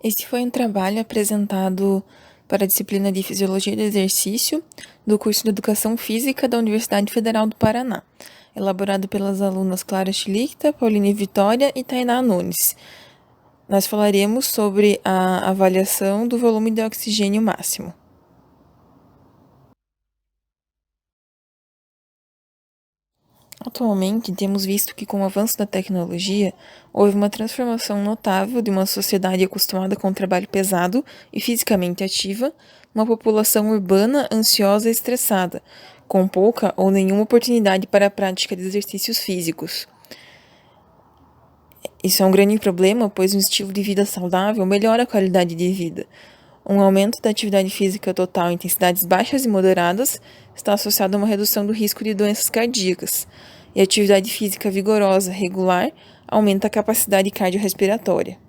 Esse foi um trabalho apresentado para a disciplina de Fisiologia do Exercício do curso de Educação Física da Universidade Federal do Paraná, elaborado pelas alunas Clara Schlichter, Pauline Vitória e Tainá Nunes. Nós falaremos sobre a avaliação do volume de oxigênio máximo. Atualmente, temos visto que, com o avanço da tecnologia, houve uma transformação notável de uma sociedade acostumada com o trabalho pesado e fisicamente ativa, uma população urbana, ansiosa e estressada, com pouca ou nenhuma oportunidade para a prática de exercícios físicos. Isso é um grande problema, pois um estilo de vida saudável melhora a qualidade de vida. Um aumento da atividade física total em intensidades baixas e moderadas está associado a uma redução do risco de doenças cardíacas, e a atividade física vigorosa, regular, aumenta a capacidade cardiorrespiratória.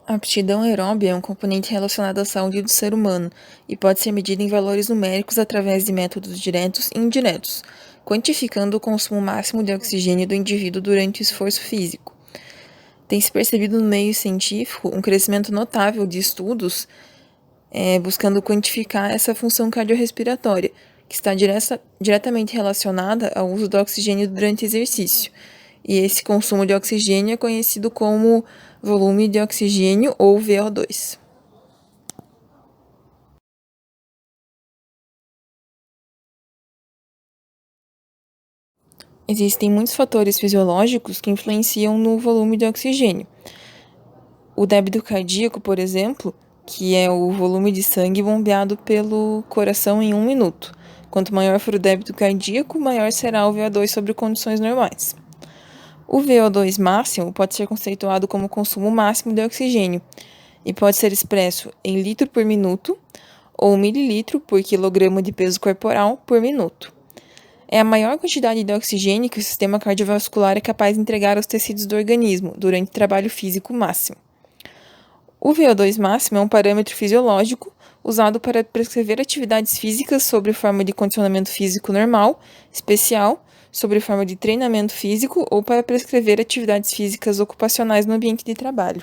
A aptidão aeróbia é um componente relacionado à saúde do ser humano e pode ser medida em valores numéricos através de métodos diretos e indiretos, quantificando o consumo máximo de oxigênio do indivíduo durante o esforço físico. Tem-se percebido no meio científico um crescimento notável de estudos buscando quantificar essa função cardiorrespiratória, que está diretamente relacionada ao uso do oxigênio durante exercício. E esse consumo de oxigênio é conhecido como volume de oxigênio ou VO2. Existem muitos fatores fisiológicos que influenciam no volume de oxigênio. O débito cardíaco, por exemplo, que é o volume de sangue bombeado pelo coração em 1 minuto. Quanto maior for o débito cardíaco, maior será o VO2 sobre condições normais. O VO2 máximo pode ser conceituado como o consumo máximo de oxigênio e pode ser expresso em litro por minuto ou mililitro por quilograma de peso corporal por minuto. É a maior quantidade de oxigênio que o sistema cardiovascular é capaz de entregar aos tecidos do organismo durante o trabalho físico máximo. O VO2 máximo é um parâmetro fisiológico usado para prescrever atividades físicas sob forma de condicionamento físico normal, especial, sob forma de treinamento físico ou para prescrever atividades físicas ocupacionais no ambiente de trabalho.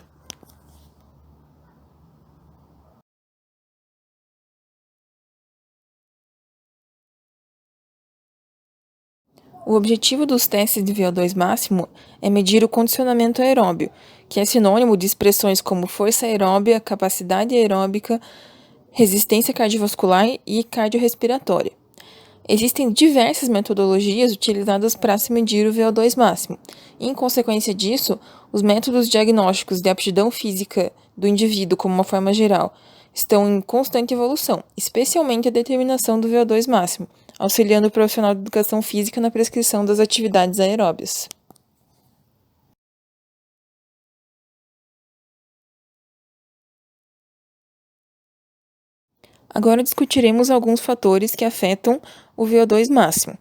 O objetivo dos testes de VO2 máximo é medir o condicionamento aeróbio, que é sinônimo de expressões como força aeróbia, capacidade aeróbica, resistência cardiovascular e cardiorrespiratória. Existem diversas metodologias utilizadas para se medir o VO2 máximo. E, em consequência disso, os métodos diagnósticos de aptidão física do indivíduo, como uma forma geral, estão em constante evolução, especialmente a determinação do VO2 máximo, auxiliando o profissional de educação física na prescrição das atividades aeróbias. Agora discutiremos alguns fatores que afetam o VO2 máximo.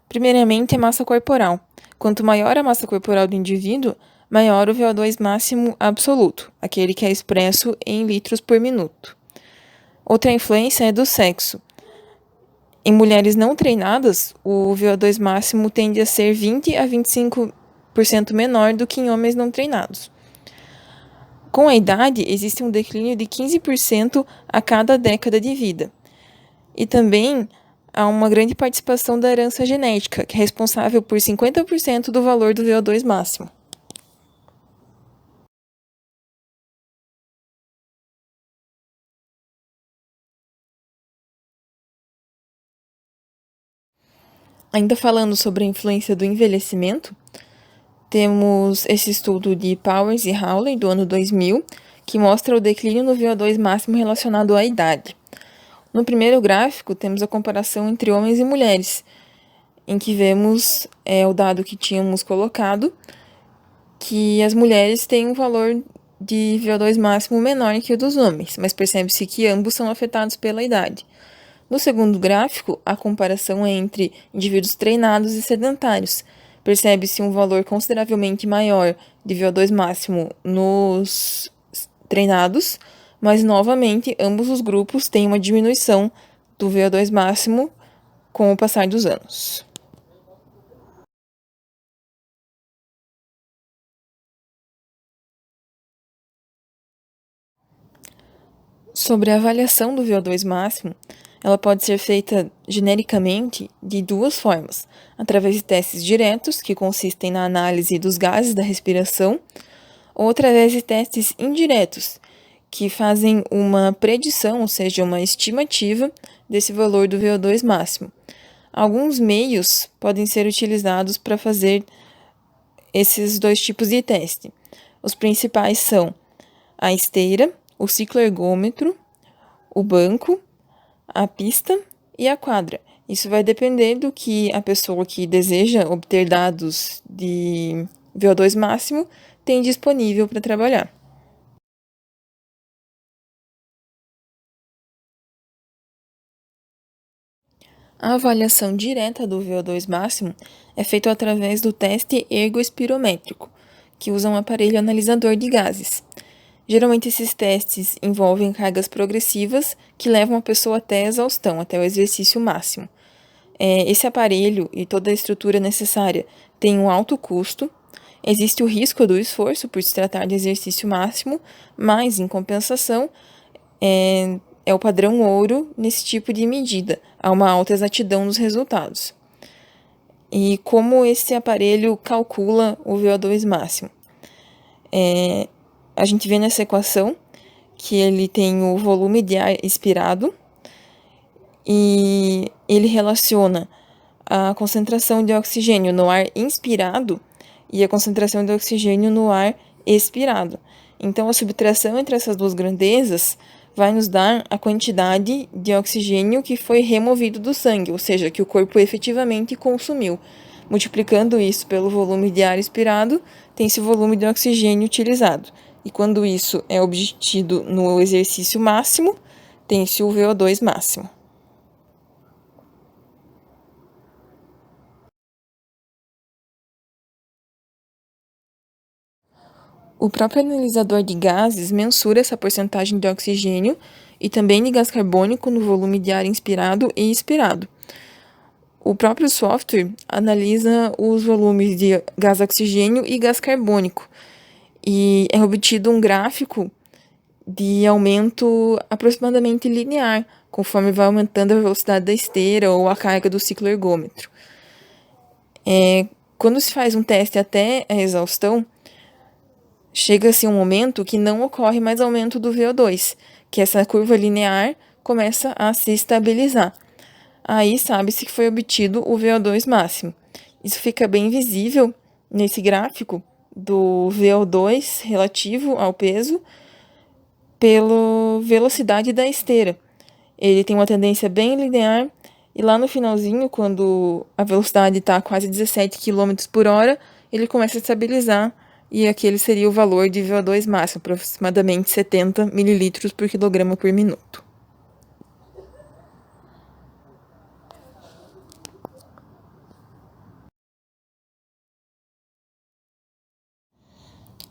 Primeiramente, a massa corporal. Quanto maior a massa corporal do indivíduo, maior o VO2 máximo absoluto, aquele que é expresso em litros por minuto. Outra influência é do sexo. Em mulheres não treinadas, o VO2 máximo tende a ser 20 a 25% menor do que em homens não treinados. Com a idade, existe um declínio de 15% a cada década de vida. E também há uma grande participação da herança genética, que é responsável por 50% do valor do VO2 máximo. Ainda falando sobre a influência do envelhecimento, temos esse estudo de Powers e Hawley, do ano 2000, que mostra o declínio no VO2 máximo relacionado à idade. No primeiro gráfico, temos a comparação entre homens e mulheres, em que vemos o dado que tínhamos colocado, que as mulheres têm um valor de VO2 máximo menor que o dos homens, mas percebe-se que ambos são afetados pela idade. No segundo gráfico, a comparação é entre indivíduos treinados e sedentários. Percebe-se um valor consideravelmente maior de VO2 máximo nos treinados, mas novamente ambos os grupos têm uma diminuição do VO2 máximo com o passar dos anos. Sobre a avaliação do VO2 máximo, ela pode ser feita genericamente de duas formas: através de testes diretos, que consistem na análise dos gases da respiração, ou através de testes indiretos, que fazem uma predição, ou seja, uma estimativa desse valor do VO2 máximo. Alguns meios podem ser utilizados para fazer esses dois tipos de teste. Os principais são a esteira, o cicloergômetro, o banco, a pista e a quadra. Isso vai depender do que a pessoa que deseja obter dados de VO2 máximo tem disponível para trabalhar. A avaliação direta do VO2 máximo é feita através do teste ergoespirométrico, que usa um aparelho analisador de gases. Geralmente esses testes envolvem cargas progressivas que levam a pessoa até a exaustão, até o exercício máximo. Esse aparelho e toda a estrutura necessária tem um alto custo, existe o risco do esforço por se tratar de exercício máximo, mas, em compensação, é o padrão ouro nesse tipo de medida, há uma alta exatidão nos resultados. E como esse aparelho calcula o VO2 máximo? A gente vê nessa equação que ele tem o volume de ar expirado e ele relaciona a concentração de oxigênio no ar inspirado e a concentração de oxigênio no ar expirado. Então, a subtração entre essas duas grandezas vai nos dar a quantidade de oxigênio que foi removido do sangue, ou seja, que o corpo efetivamente consumiu. Multiplicando isso pelo volume de ar expirado, tem-se o volume de oxigênio utilizado. E quando isso é obtido no exercício máximo, tem-se o VO2 máximo. O próprio analisador de gases mensura essa porcentagem de oxigênio e também de gás carbônico no volume de ar inspirado e expirado. O próprio software analisa os volumes de gás oxigênio e gás carbônico e é obtido um gráfico de aumento aproximadamente linear, conforme vai aumentando a velocidade da esteira ou a carga do cicloergômetro. Quando se faz um teste até a exaustão, chega-se um momento que não ocorre mais aumento do VO2, que essa curva linear começa a se estabilizar. Aí sabe-se que foi obtido o VO2 máximo. Isso fica bem visível nesse gráfico do VO2 relativo ao peso pela velocidade da esteira. Ele tem uma tendência bem linear e lá no finalzinho, quando a velocidade está quase 17 km por hora, ele começa a estabilizar e aquele seria o valor de VO2 máximo, aproximadamente 70 ml por quilograma por minuto.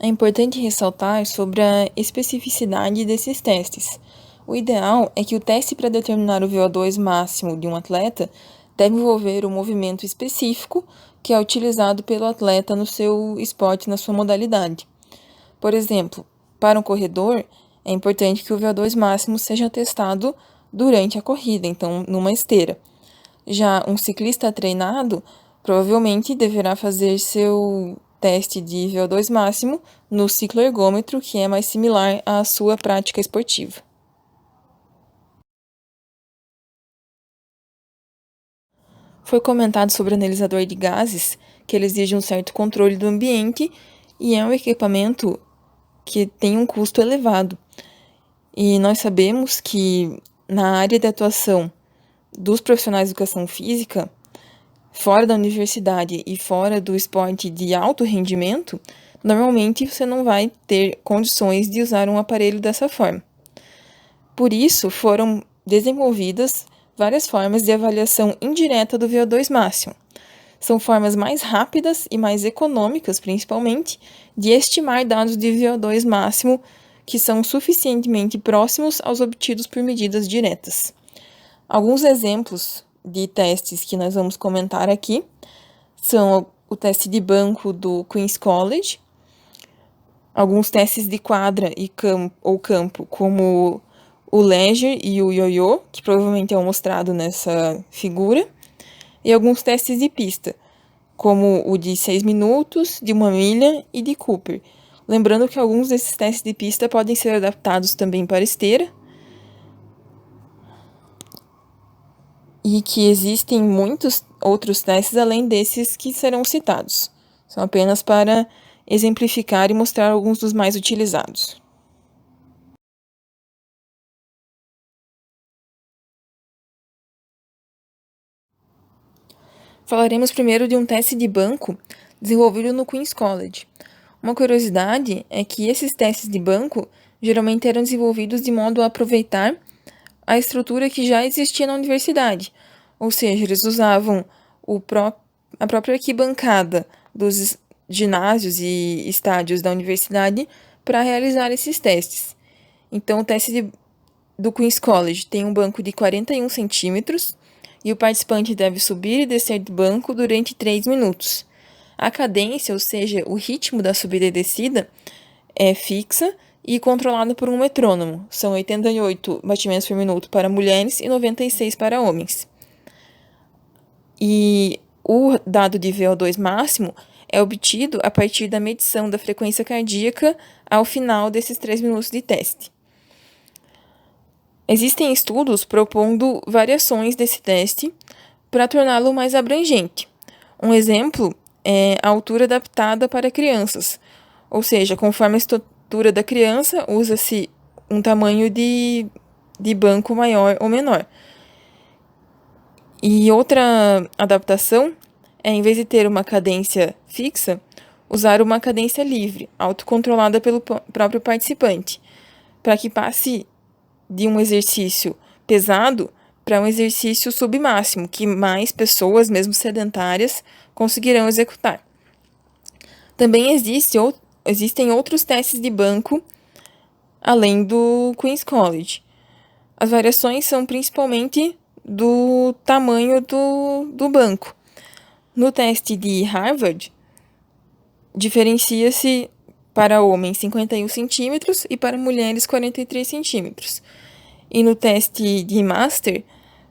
É importante ressaltar sobre a especificidade desses testes. O ideal é que o teste para determinar o VO2 máximo de um atleta deve envolver um movimento específico que é utilizado pelo atleta no seu esporte, na sua modalidade. Por exemplo, para um corredor, é importante que o VO2 máximo seja testado durante a corrida, então numa esteira. Já um ciclista treinado provavelmente deverá fazer seu teste de VO2 máximo no cicloergômetro, que é mais similar à sua prática esportiva. Foi comentado sobre o analisador de gases, que ele exige um certo controle do ambiente e é um equipamento que tem um custo elevado. E nós sabemos que na área de atuação dos profissionais de educação física, fora da universidade e fora do esporte de alto rendimento, normalmente você não vai ter condições de usar um aparelho dessa forma. Por isso, foram desenvolvidas várias formas de avaliação indireta do VO2 máximo. São formas mais rápidas e mais econômicas, principalmente, de estimar dados de VO2 máximo que são suficientemente próximos aos obtidos por medidas diretas. Alguns exemplos de testes que nós vamos comentar aqui são o teste de banco do Queen's College, alguns testes de quadra e campo, como o Leger e o Yo-Yo, que provavelmente é mostrado nessa figura, e alguns testes de pista, como o de 6 minutos, de 1 milha e de Cooper. Lembrando que alguns desses testes de pista podem ser adaptados também para esteira, e que existem muitos outros testes além desses que serão citados. São apenas para exemplificar e mostrar alguns dos mais utilizados. Falaremos primeiro de um teste de banco desenvolvido no Queen's College. Uma curiosidade é que esses testes de banco geralmente eram desenvolvidos de modo a aproveitar a estrutura que já existia na universidade, ou seja, eles usavam a própria arquibancada dos ginásios e estádios da universidade para realizar esses testes. Então, o teste do Queen's College tem um banco de 41 centímetros e o participante deve subir e descer do banco durante 3 minutos. A cadência, ou seja, o ritmo da subida e descida, é fixa e controlada por um metrônomo. São 88 batimentos por minuto para mulheres e 96 para homens. E o dado de VO2 máximo é obtido a partir da medição da frequência cardíaca ao final desses 3 minutos de teste. Existem estudos propondo variações desse teste para torná-lo mais abrangente. Um exemplo é a altura adaptada para crianças, ou seja, conforme a estatura da criança, usa-se um tamanho de banco maior ou menor. E outra adaptação é, em vez de ter uma cadência fixa, usar uma cadência livre, autocontrolada pelo próprio participante, para que passe de um exercício pesado para um exercício submáximo, que mais pessoas, mesmo sedentárias, conseguirão executar. Também existem outros testes de banco, além do Queen's College. As variações são principalmente do tamanho do banco. No teste de Harvard, diferencia-se para homens 51 centímetros e para mulheres 43 centímetros. E no teste de Master,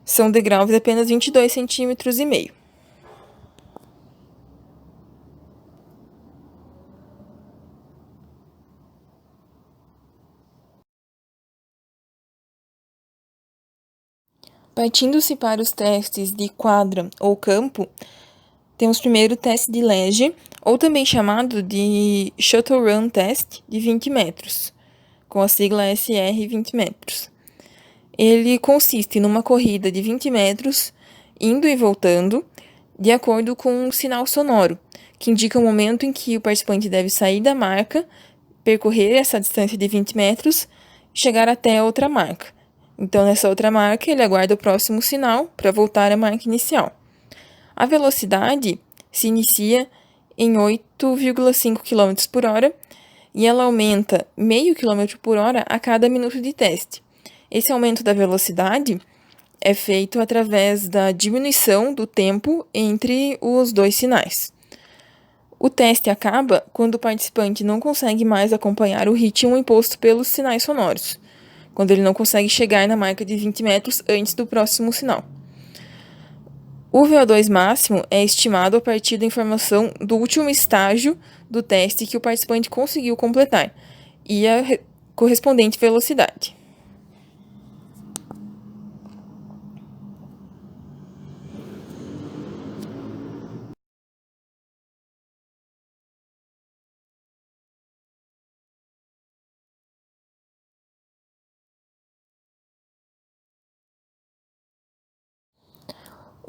são degraus de apenas 22 centímetros e meio. Partindo-se para os testes de quadra ou campo, temos primeiro o teste de Leger, ou também chamado de Shuttle Run Test, de 20 metros, com a sigla SR 20 metros. Ele consiste numa corrida de 20 metros, indo e voltando, de acordo com um sinal sonoro, que indica o momento em que o participante deve sair da marca, percorrer essa distância de 20 metros e chegar até a outra marca. Então, nessa outra marca, ele aguarda o próximo sinal para voltar à marca inicial. A velocidade se inicia em 8,5 km por hora e ela aumenta meio km por hora a cada minuto de teste. Esse aumento da velocidade é feito através da diminuição do tempo entre os dois sinais. O teste acaba quando o participante não consegue mais acompanhar o ritmo imposto pelos sinais sonoros, quando ele não consegue chegar na marca de 20 metros antes do próximo sinal. O VO2 máximo é estimado a partir da informação do último estágio do teste que o participante conseguiu completar e a correspondente velocidade.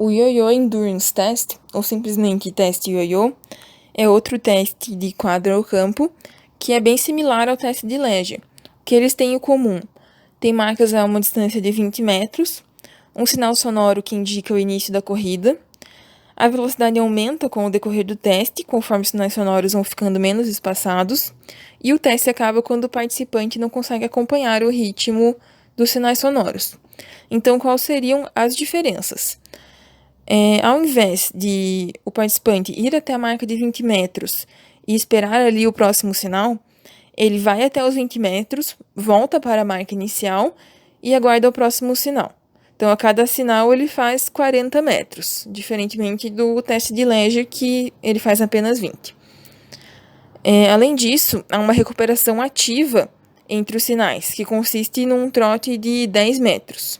O Yo-Yo Endurance Test, ou simplesmente teste Yo-Yo, é outro teste de quadra ou campo que é bem similar ao teste de Leger. O que eles têm em comum? Tem marcas a uma distância de 20 metros, um sinal sonoro que indica o início da corrida, a velocidade aumenta com o decorrer do teste, conforme os sinais sonoros vão ficando menos espaçados, e o teste acaba quando o participante não consegue acompanhar o ritmo dos sinais sonoros. Então, quais seriam as diferenças? Ao invés de o participante ir até a marca de 20 metros e esperar ali o próximo sinal, ele vai até os 20 metros, volta para a marca inicial e aguarda o próximo sinal. Então, a cada sinal, ele faz 40 metros, diferentemente do teste de Leger, que ele faz apenas 20. Além disso, há uma recuperação ativa entre os sinais, que consiste num trote de 10 metros.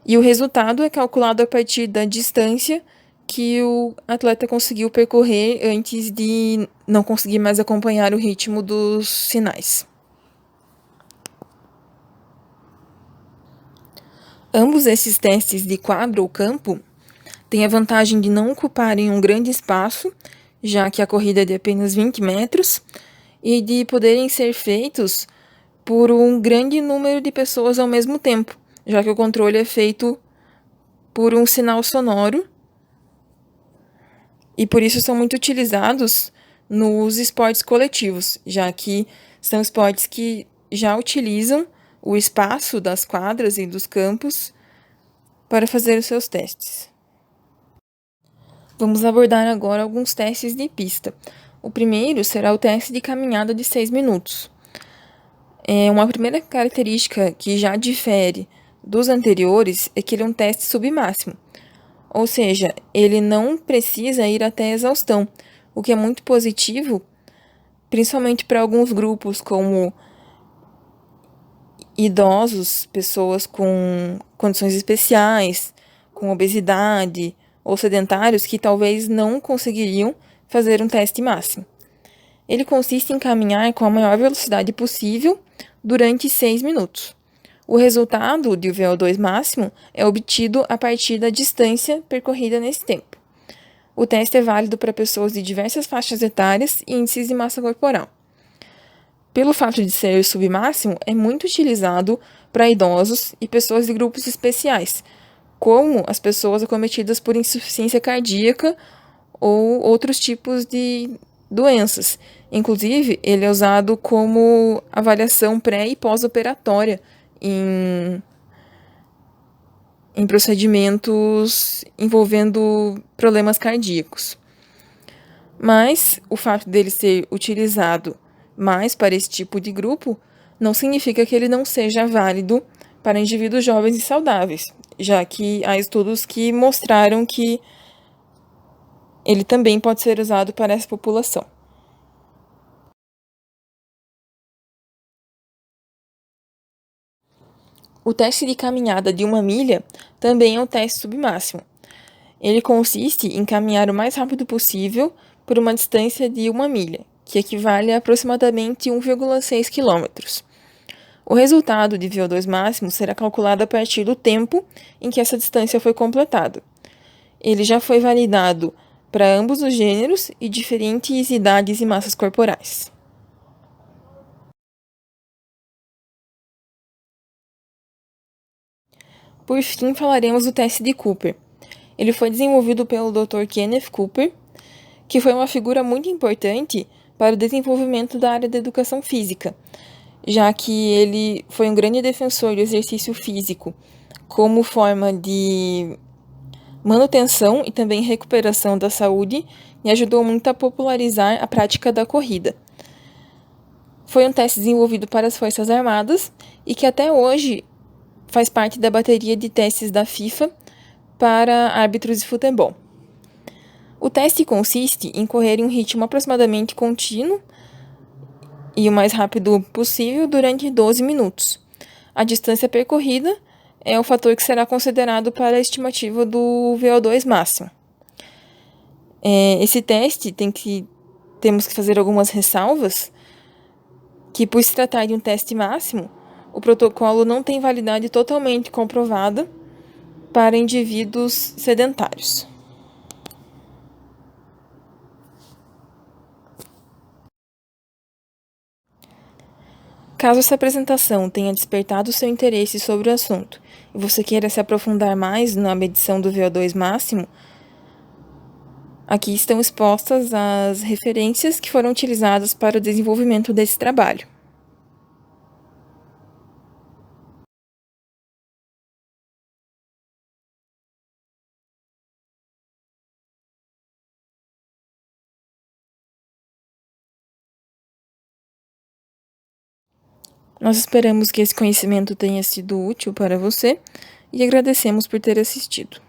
E o resultado é calculado a partir da distância que o atleta conseguiu percorrer antes de não conseguir mais acompanhar o ritmo dos sinais. Ambos esses testes de quadro ou campo têm a vantagem de não ocuparem um grande espaço, já que a corrida é de apenas 20 metros, e de poderem ser feitos por um grande número de pessoas ao mesmo tempo, já que o controle é feito por um sinal sonoro e por isso são muito utilizados nos esportes coletivos, já que são esportes que já utilizam o espaço das quadras e dos campos para fazer os seus testes. Vamos abordar agora alguns testes de pista. O primeiro será o teste de caminhada de 6 minutos. Uma primeira característica que já difere dos anteriores é que ele é um teste submáximo, ou seja, ele não precisa ir até a exaustão, o que é muito positivo, principalmente para alguns grupos como idosos, pessoas com condições especiais, com obesidade ou sedentários que talvez não conseguiriam fazer um teste máximo. Ele consiste em caminhar com a maior velocidade possível durante 6 minutos. O resultado de VO2 máximo é obtido a partir da distância percorrida nesse tempo. O teste é válido para pessoas de diversas faixas etárias e índices de massa corporal. Pelo fato de ser submáximo, é muito utilizado para idosos e pessoas de grupos especiais, como as pessoas acometidas por insuficiência cardíaca ou outros tipos de doenças. Inclusive, ele é usado como avaliação pré- e pós-operatória em procedimentos envolvendo problemas cardíacos. Mas o fato dele ser utilizado mais para esse tipo de grupo não significa que ele não seja válido para indivíduos jovens e saudáveis, já que há estudos que mostraram que ele também pode ser usado para essa população. O teste de caminhada de 1 milha também é um teste submáximo. Ele consiste em caminhar o mais rápido possível por uma distância de 1 milha, que equivale a aproximadamente 1,6 km. O resultado de VO2 máximo será calculado a partir do tempo em que essa distância foi completada. Ele já foi validado para ambos os gêneros e diferentes idades e massas corporais. Por fim, falaremos do teste de Cooper. Ele foi desenvolvido pelo Dr. Kenneth Cooper, que foi uma figura muito importante para o desenvolvimento da área da educação física, já que ele foi um grande defensor do exercício físico como forma de manutenção e também recuperação da saúde e ajudou muito a popularizar a prática da corrida. Foi um teste desenvolvido para as Forças Armadas e que até hoje faz parte da bateria de testes da FIFA para árbitros de futebol. O teste consiste em correr em um ritmo aproximadamente contínuo e o mais rápido possível durante 12 minutos. A distância percorrida é o fator que será considerado para a estimativa do VO2 máximo. Esse teste temos que fazer algumas ressalvas, que por se tratar de um teste máximo, o protocolo não tem validade totalmente comprovada para indivíduos sedentários. Caso essa apresentação tenha despertado seu interesse sobre o assunto e você queira se aprofundar mais na medição do VO2 máximo, aqui estão expostas as referências que foram utilizadas para o desenvolvimento desse trabalho. Nós esperamos que esse conhecimento tenha sido útil para você e agradecemos por ter assistido.